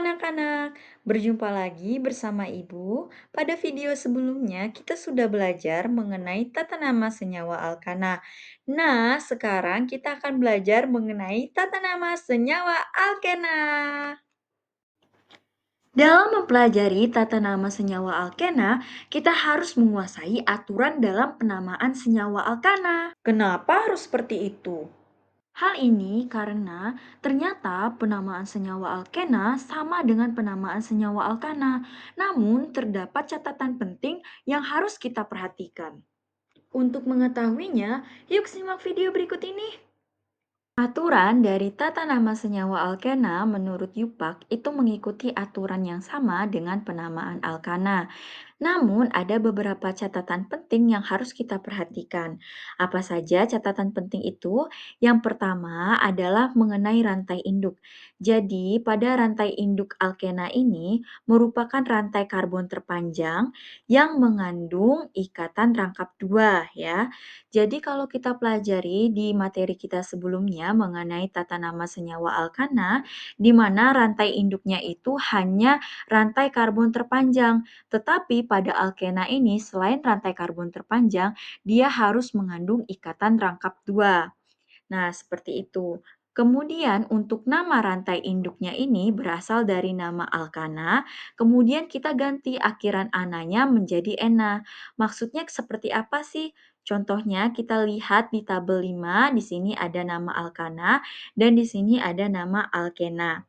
anak-anak, berjumpa lagi bersama Ibu. Pada video sebelumnya kita sudah belajar mengenai tata nama senyawa alkana. Nah, sekarang kita akan belajar mengenai tata nama senyawa alkena. Dalam mempelajari tata nama senyawa alkena, kita harus menguasai aturan dalam penamaan senyawa alkana. Kenapa harus seperti itu? Hal ini karena ternyata penamaan senyawa alkena sama dengan penamaan senyawa alkana. Namun, terdapat catatan penting yang harus kita perhatikan. Untuk mengetahuinya, yuk simak video berikut ini. Aturan dari tata nama senyawa alkena menurut Yupak itu mengikuti aturan yang sama dengan penamaan alkana. Namun, ada beberapa catatan penting yang harus kita perhatikan. Apa saja catatan penting itu? Yang pertama adalah mengenai rantai induk. Jadi, pada rantai induk alkena ini merupakan rantai karbon terpanjang yang mengandung ikatan rangkap dua ya. Jadi, kalau kita pelajari di materi kita sebelumnya mengenai tata nama senyawa alkana, di mana rantai induknya itu hanya rantai karbon terpanjang. Tetapi pada alkena ini, selain rantai karbon terpanjang, dia harus mengandung ikatan rangkap dua. Nah, seperti itu. Kemudian untuk nama rantai induknya ini berasal dari nama alkana, kemudian kita ganti akhiran ananya menjadi ena. Maksudnya seperti apa sih? Contohnya kita lihat di tabel 5, di sini ada nama alkana dan di sini ada nama alkena.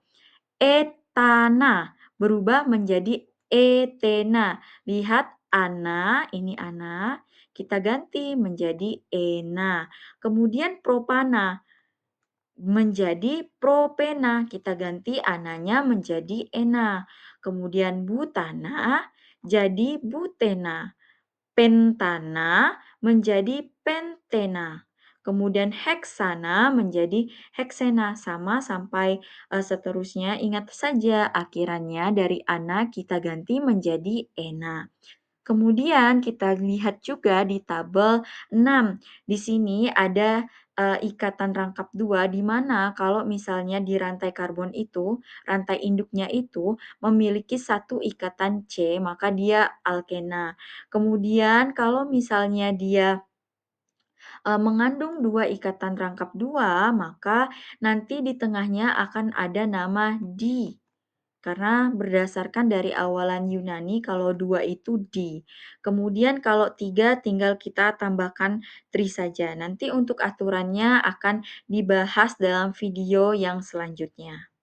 Etana berubah menjadi etena. Lihat ana, ini ana, kita ganti menjadi ena. Kemudian propana menjadi propena, kita ganti ananya menjadi ena. Kemudian butana jadi butena. Pentana menjadi pentena. Kemudian heksana menjadi heksena, sama sampai seterusnya. Ingat saja akhirannya dari ana kita ganti menjadi ena. Kemudian kita lihat juga di tabel 6. Di sini ada ikatan rangkap dua, di mana kalau misalnya di rantai karbon itu, rantai induknya itu memiliki satu ikatan C, maka dia alkena. Kemudian kalau misalnya dia mengandung dua ikatan rangkap dua, maka nanti di tengahnya akan ada nama di. Karena berdasarkan dari awalan Yunani kalau dua itu di. Kemudian kalau tiga tinggal kita tambahkan tri saja. Nanti untuk aturannya akan dibahas dalam video yang selanjutnya.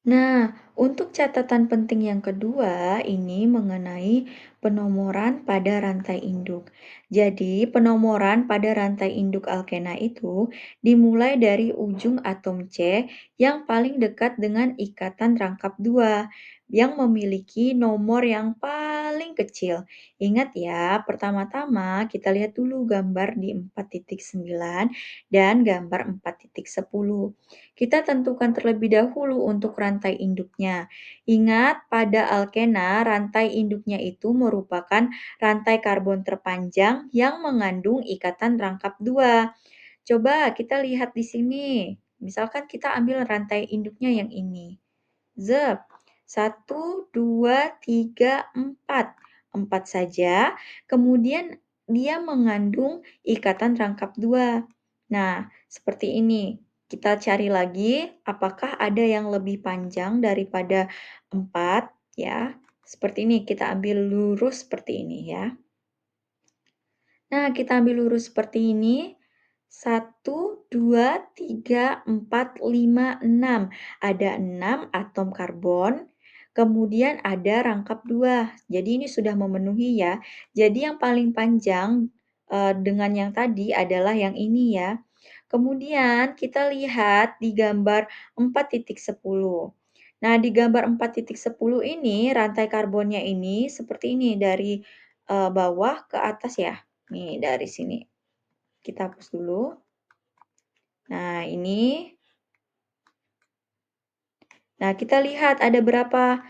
Nah, untuk catatan penting yang kedua ini mengenai penomoran pada rantai induk. Jadi, penomoran pada rantai induk alkena itu dimulai dari ujung atom C yang paling dekat dengan ikatan rangkap dua yang memiliki nomor yang paling kecil. Ingat ya, pertama-tama kita lihat dulu gambar di 4.9 dan gambar 4.10. Kita tentukan terlebih dahulu untuk rantai induknya. Ingat, pada alkena, rantai induknya itu merupakan rantai karbon terpanjang yang mengandung ikatan rangkap dua. Coba kita lihat di sini. Misalkan kita ambil rantai induknya yang ini. Zep. 1, 2, 3, 4. 4 saja. Kemudian dia mengandung ikatan rangkap dua. Nah, seperti ini. Kita cari lagi apakah ada yang lebih panjang daripada 4 ya. Seperti ini, kita ambil lurus seperti ini ya. Nah, kita ambil lurus seperti ini. 1, 2, 3, 4, 5, 6. Ada 6 atom karbon. Kemudian ada rangkap 2. Jadi ini sudah memenuhi ya. Jadi yang paling panjang dengan yang tadi adalah yang ini ya. Kemudian kita lihat di gambar 4.10. Nah, di gambar 4.10 ini rantai karbonnya ini seperti ini dari bawah ke atas ya. Nih, dari sini. Kita hapus dulu. Nah, ini. Nah, kita lihat ada berapa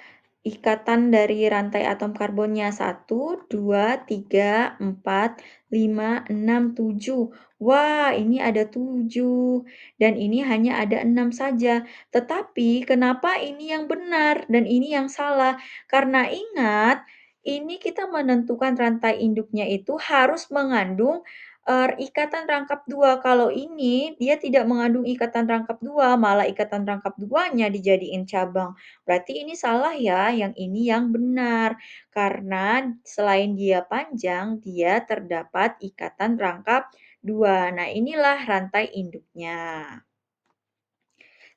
ikatan dari rantai atom karbonnya. Satu, 2, 3, 4, 5, 6, 7. Wah, ini ada 7. Dan ini hanya ada 6 saja. Tetapi kenapa ini yang benar dan ini yang salah? Karena ingat, ini kita menentukan rantai induknya itu harus mengandung ikatan rangkap dua. Kalau ini dia tidak mengandung ikatan rangkap dua, malah ikatan rangkap duanya dijadiin cabang. Berarti ini salah ya, yang ini yang benar. Karena selain dia panjang, dia terdapat ikatan rangkap dua. Nah, inilah rantai induknya.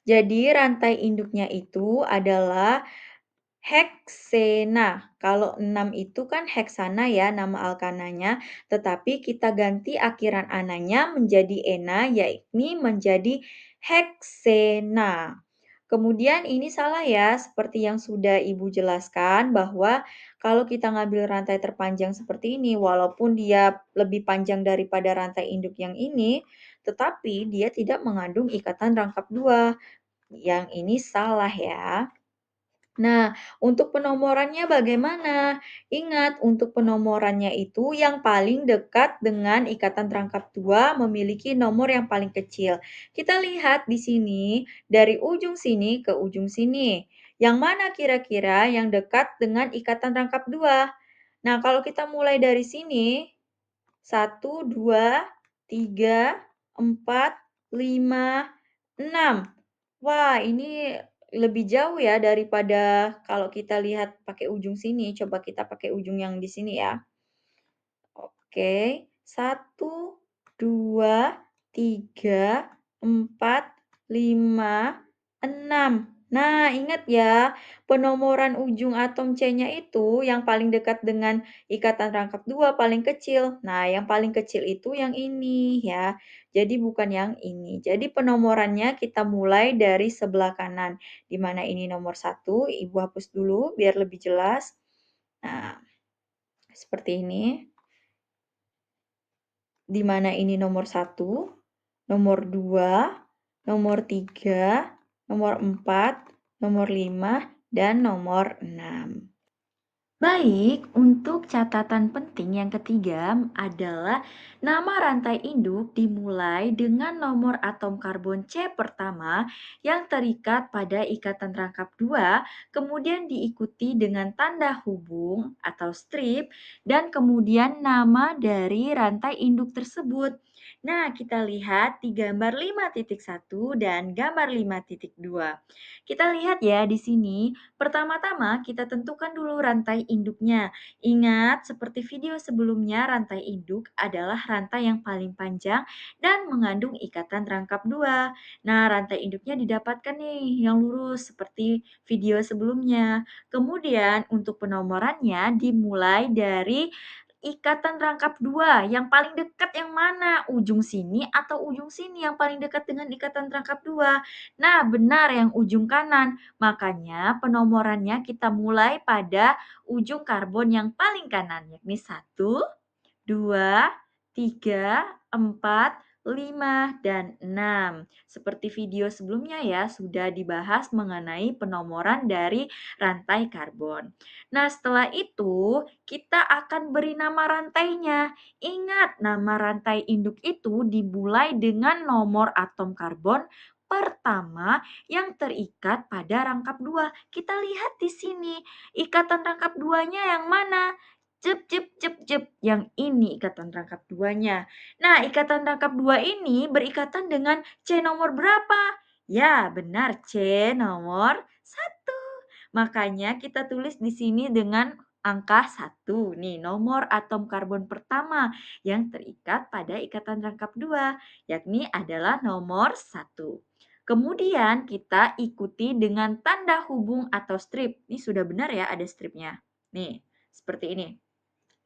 Jadi, rantai induknya itu adalah heksena. Kalau 6 itu kan heksana ya nama alkananya, tetapi kita ganti akhiran ananya menjadi ena, yakni menjadi heksena. Kemudian ini salah ya, seperti yang sudah Ibu jelaskan bahwa kalau kita ngambil rantai terpanjang seperti ini, walaupun dia lebih panjang daripada rantai induk yang ini, tetapi dia tidak mengandung ikatan rangkap dua. Yang ini salah ya. Nah, untuk penomorannya bagaimana? Ingat, untuk penomorannya itu yang paling dekat dengan ikatan rangkap dua memiliki nomor yang paling kecil. Kita lihat di sini, dari ujung sini ke ujung sini. Yang mana kira-kira yang dekat dengan ikatan rangkap dua? Nah, kalau kita mulai dari sini, satu, 2, 3, 4, 5, 6. Wah, ini lebih jauh ya daripada kalau kita lihat pakai ujung sini. Coba kita pakai ujung yang di sini ya. Oke, satu, 2, 3, 4, 5, 6. Nah, ingat ya, penomoran ujung atom C-nya itu yang paling dekat dengan ikatan rangkap dua paling kecil. Nah, yang paling kecil itu yang ini ya. Jadi bukan yang ini. Jadi penomorannya kita mulai dari sebelah kanan. Di mana ini nomor satu, Ibu hapus dulu biar lebih jelas. Nah, seperti ini. Di mana ini nomor satu, nomor 2, nomor 3, nomor 4, nomor 5, dan nomor 6. Baik, untuk catatan penting yang ketiga adalah nama rantai induk dimulai dengan nomor atom karbon C pertama yang terikat pada ikatan rangkap dua, kemudian diikuti dengan tanda hubung atau strip, dan kemudian nama dari rantai induk tersebut. Nah, kita lihat di gambar 5.1 dan gambar 5.2. Kita lihat ya di sini. Pertama-tama kita tentukan dulu rantai induknya. Ingat, seperti video sebelumnya, rantai induk adalah rantai yang paling panjang dan mengandung ikatan rangkap dua. Nah, rantai induknya didapatkan nih yang lurus seperti video sebelumnya. Kemudian untuk penomorannya dimulai dari ikatan rangkap dua. Yang paling dekat yang mana? Ujung sini atau ujung sini yang paling dekat dengan ikatan rangkap dua? Nah, benar yang ujung kanan. Makanya penomorannya kita mulai pada ujung karbon yang paling kanan, yakni satu, 2, 3, 4, 5, dan 6. Seperti video sebelumnya ya, sudah dibahas mengenai penomoran dari rantai karbon. Nah, setelah itu kita akan beri nama rantainya. Ingat, nama rantai induk itu dimulai dengan nomor atom karbon pertama yang terikat pada rangkap dua. Kita lihat di sini, ikatan rangkap duanya yang mana? Cep, cep, cep, cep. Yang ini ikatan rangkap duanya. Nah, ikatan rangkap dua ini berikatan dengan C nomor berapa? Ya, benar, C nomor satu. Makanya kita tulis di sini dengan angka satu. Nih, nomor atom karbon pertama yang terikat pada ikatan rangkap dua, yakni adalah nomor satu. Kemudian kita ikuti dengan tanda hubung atau strip. Ini sudah benar ya ada stripnya. Nih, seperti ini.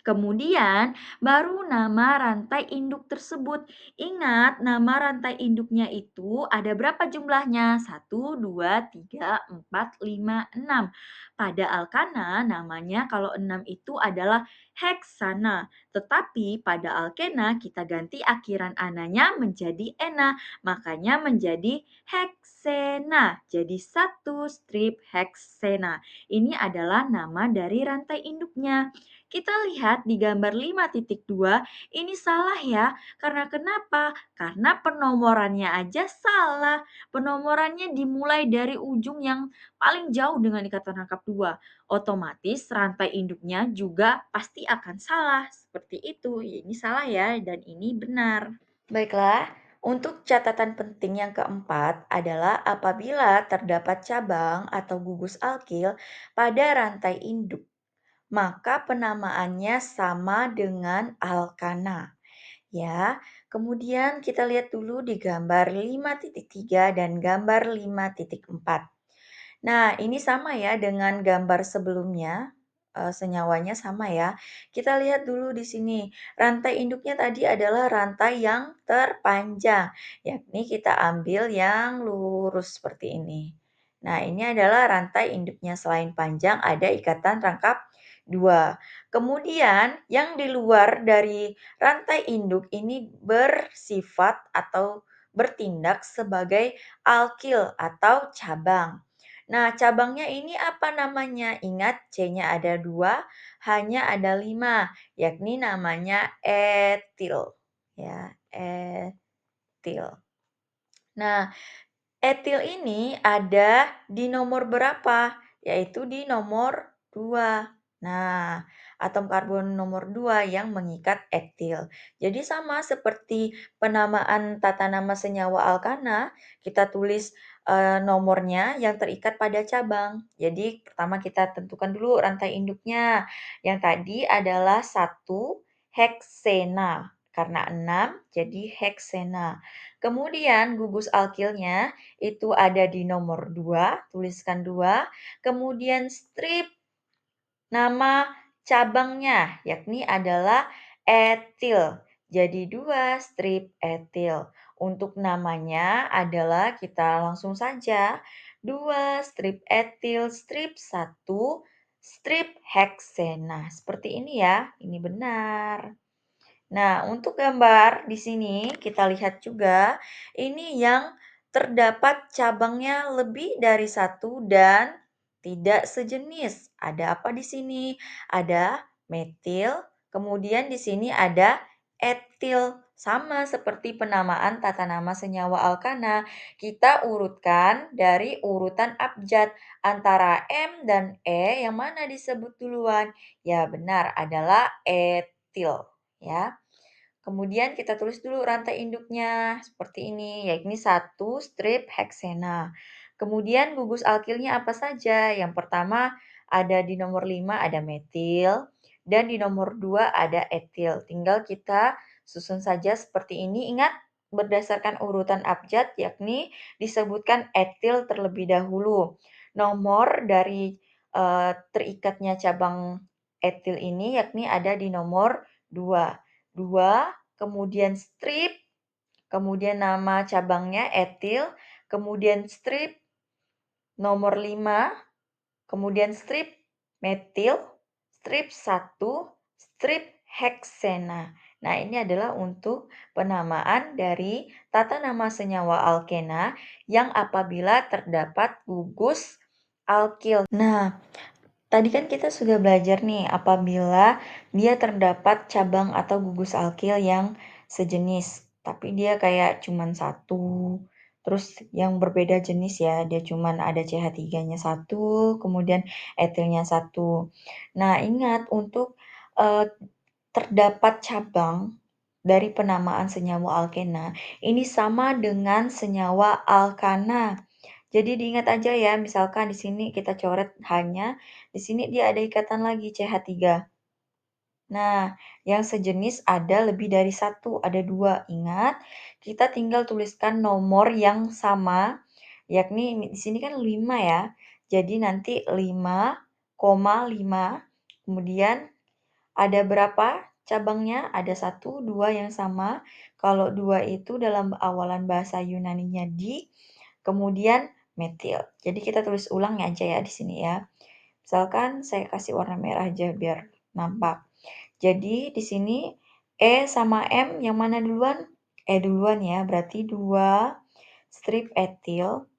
Kemudian, baru nama rantai induk tersebut. Ingat, nama rantai induknya itu ada berapa jumlahnya? Satu, 2, 3, 4, 5, 6. Pada alkana, namanya kalau 6 itu adalah heksana. Tetapi pada alkena, kita ganti akhiran ananya menjadi ena. Makanya menjadi heksena. Jadi satu strip heksena. Ini adalah nama dari rantai induknya. Kita lihat di gambar 5.2 ini salah ya. Karena kenapa? Karena penomorannya aja salah. Penomorannya dimulai dari ujung yang paling jauh dengan ikatan rangkap dua. Otomatis rantai induknya juga pasti akan salah. Seperti itu. Ini salah ya dan ini benar. Baiklah, untuk catatan penting yang keempat adalah apabila terdapat cabang atau gugus alkil pada rantai induk maka penamaannya sama dengan alkana. Ya, kemudian kita lihat dulu di gambar 5.3 dan gambar 5.4. Nah, ini sama ya dengan gambar sebelumnya, senyawanya sama ya. Kita lihat dulu di sini, rantai induknya tadi adalah rantai yang terpanjang, yakni kita ambil yang lurus seperti ini. Nah, ini adalah rantai induknya. Selain panjang, ada ikatan rangkap dua. Kemudian, yang di luar dari rantai induk ini bersifat atau bertindak sebagai alkil atau cabang. Nah, cabangnya ini apa namanya? Ingat, C-nya ada 2, H-nya ada 5, yakni namanya etil. Ya, etil. Nah, etil ini ada di nomor berapa? Yaitu di nomor 2. Nah, atom karbon nomor 2 yang mengikat etil. Jadi sama seperti penamaan tata nama senyawa alkana, kita tulis nomornya yang terikat pada cabang. Jadi pertama kita tentukan dulu rantai induknya. Yang tadi adalah satu heksena. Karena 6 jadi heksena. Kemudian gugus alkilnya itu ada di nomor 2, tuliskan 2. Kemudian strip nama cabangnya, yakni adalah etil. Jadi 2 strip etil. Untuk namanya adalah kita langsung saja 2 strip etil, strip 1, strip heksena. Seperti ini ya, ini benar. Nah, untuk gambar di sini kita lihat juga ini yang terdapat cabangnya lebih dari satu dan tidak sejenis. Ada apa di sini? Ada metil, kemudian di sini ada etil. Sama seperti penamaan tata nama senyawa alkana, kita urutkan dari urutan abjad antara M dan E yang mana disebut duluan? Ya, benar adalah etil, ya. Kemudian kita tulis dulu rantai induknya seperti ini, yakni satu strip heksena. Kemudian gugus alkilnya apa saja? Yang pertama ada di nomor 5 ada metil dan di nomor 2 ada etil. Tinggal kita susun saja seperti ini. Ingat berdasarkan urutan abjad yakni disebutkan etil terlebih dahulu. Nomor dari terikatnya cabang etil ini yakni ada di nomor 2. 2, kemudian strip, kemudian nama cabangnya etil, kemudian strip nomor 5, kemudian strip metil, strip 1, strip heksena. Nah, ini adalah untuk penamaan dari tata nama senyawa alkena yang apabila terdapat gugus alkil. Nah, tadi kan kita sudah belajar nih apabila dia terdapat cabang atau gugus alkil yang sejenis, tapi dia kayak cuman satu, terus yang berbeda jenis ya, dia cuman ada CH3-nya satu, kemudian etilnya satu. Nah, ingat untuk terdapat cabang dari penamaan senyawa alkena, ini sama dengan senyawa alkana. Jadi diingat aja ya, misalkan di sini kita coret hanya, di sini dia ada ikatan lagi CH3. Nah, yang sejenis ada lebih dari satu, ada 2. Ingat, kita tinggal tuliskan nomor yang sama, yakni di sini kan 5 ya. Jadi nanti 5,5, kemudian Ada berapa cabangnya? Ada satu, 2 yang sama. Kalau 2 itu dalam awalan bahasa Yunaninya di, kemudian metil. Jadi kita tulis ulang aja ya di sini ya. Misalkan saya kasih warna merah aja biar nampak. Jadi di sini E sama M yang mana duluan? E duluan ya, berarti 2 strip etil,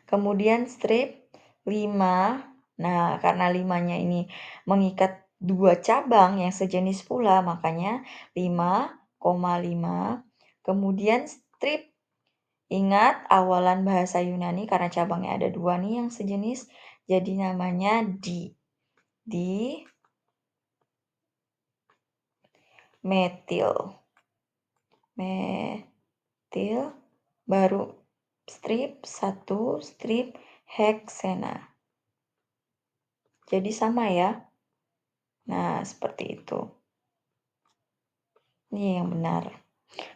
kemudian strip 5. Nah, karena 5-nya ini mengikat 2 cabang yang sejenis pula, makanya 5,5. Kemudian strip, ingat awalan bahasa Yunani karena cabangnya ada 2 nih yang sejenis, jadi namanya di. Di metil. Metil, baru strip 1, strip heksena. Jadi sama ya. Nah, seperti itu. Ini yang benar.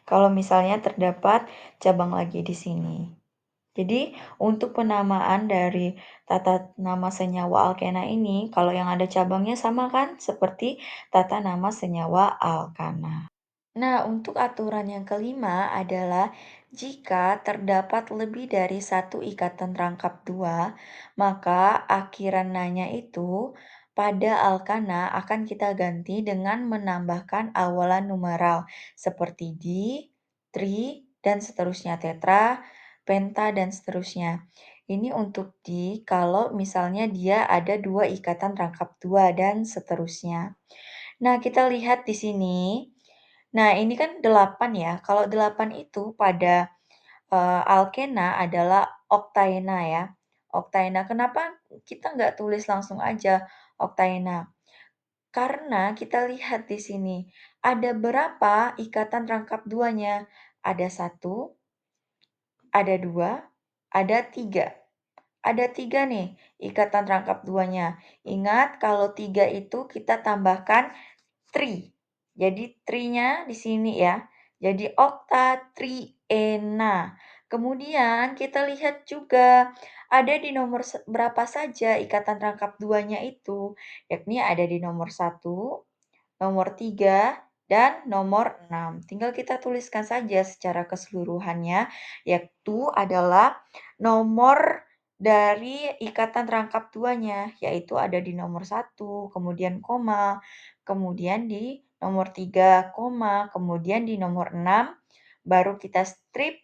Kalau misalnya terdapat cabang lagi di sini. Jadi, untuk penamaan dari tata nama senyawa alkena ini, kalau yang ada cabangnya sama kan? Seperti tata nama senyawa alkana. Nah, untuk aturan yang kelima adalah jika terdapat lebih dari satu ikatan rangkap dua, maka akhiran nanya itu pada alkana akan kita ganti dengan menambahkan awalan numeral seperti di, tri, dan seterusnya, tetra, penta, dan seterusnya. Ini untuk di kalau misalnya dia ada dua ikatan rangkap dua dan seterusnya. Nah, kita lihat di sini. Nah, ini kan 8 ya. Kalau 8 itu pada alkena adalah oktaena ya. Oktaena. Kenapa kita nggak tulis langsung aja oktaena? Karena kita lihat di sini ada berapa ikatan rangkap duanya? Ada satu, ada dua, ada tiga. Ada tiga nih ikatan rangkap duanya. Ingat kalau tiga itu kita tambahkan tri. Jadi tri-nya di sini ya. Jadi oktatriena. Kemudian kita lihat juga ada di nomor berapa saja ikatan rangkap duanya itu, yakni ada di nomor satu, nomor 3, dan nomor 6. Tinggal kita tuliskan saja secara keseluruhannya, yaitu adalah nomor dari ikatan rangkap duanya, yaitu ada di nomor 1, kemudian koma, kemudian di nomor 3, koma, kemudian di nomor 6, baru kita strip.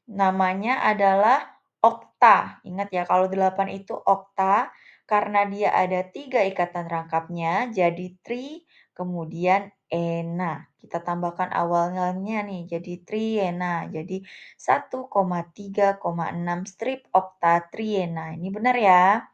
Namanya adalah okta. Ingat ya, kalau 8 itu okta, karena dia ada 3 ikatan rangkapnya, jadi tri, kemudian ena. Kita tambahkan awalnya nih, jadi triena. Jadi 1,3,6 strip okta triena. Ini benar ya?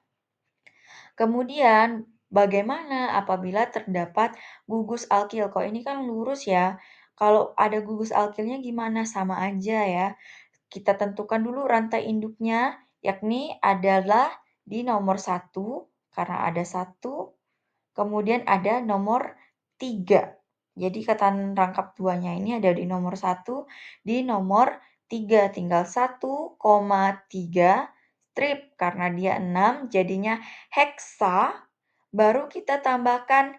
Kemudian, bagaimana apabila terdapat gugus alkil? Kok ini kan lurus ya. Kalau ada gugus alkilnya gimana? Sama aja ya. Kita tentukan dulu rantai induknya, yakni adalah di nomor satu karena ada satu, kemudian ada nomor 3. Jadi ikatan rangkap duanya ini ada di nomor satu, di nomor 3. Tinggal 1,3 strip karena dia 6 jadinya heksa, baru kita tambahkan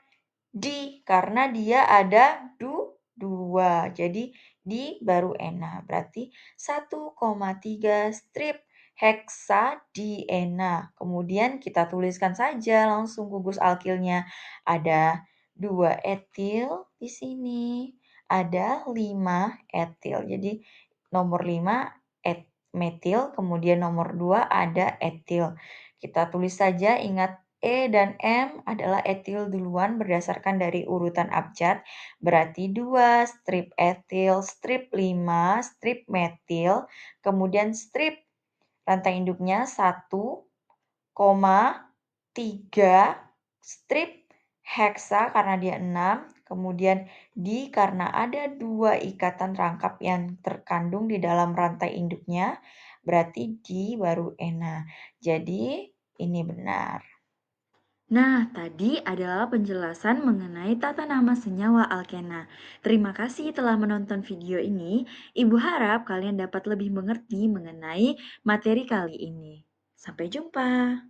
di karena dia ada 2. Jadi di baru ena. Berarti 1,3 strip heksadiena. Kemudian kita tuliskan saja langsung gugus alkilnya. Ada 2 etil di sini. Ada 5 etil. Jadi nomor 5 metil, kemudian nomor 2 ada etil. Kita tulis saja, ingat E dan M adalah etil duluan berdasarkan dari urutan abjad. Berarti 2 strip etil, strip 5, strip metil, kemudian strip rantai induknya 1,3 strip heksa karena dia 6, kemudian di karena ada 2 ikatan rangkap yang terkandung di dalam rantai induknya, berarti di baru ena. Jadi ini benar. Nah, tadi adalah penjelasan mengenai tata nama senyawa alkena. Terima kasih telah menonton video ini. Ibu harap kalian dapat lebih mengerti mengenai materi kali ini. Sampai jumpa.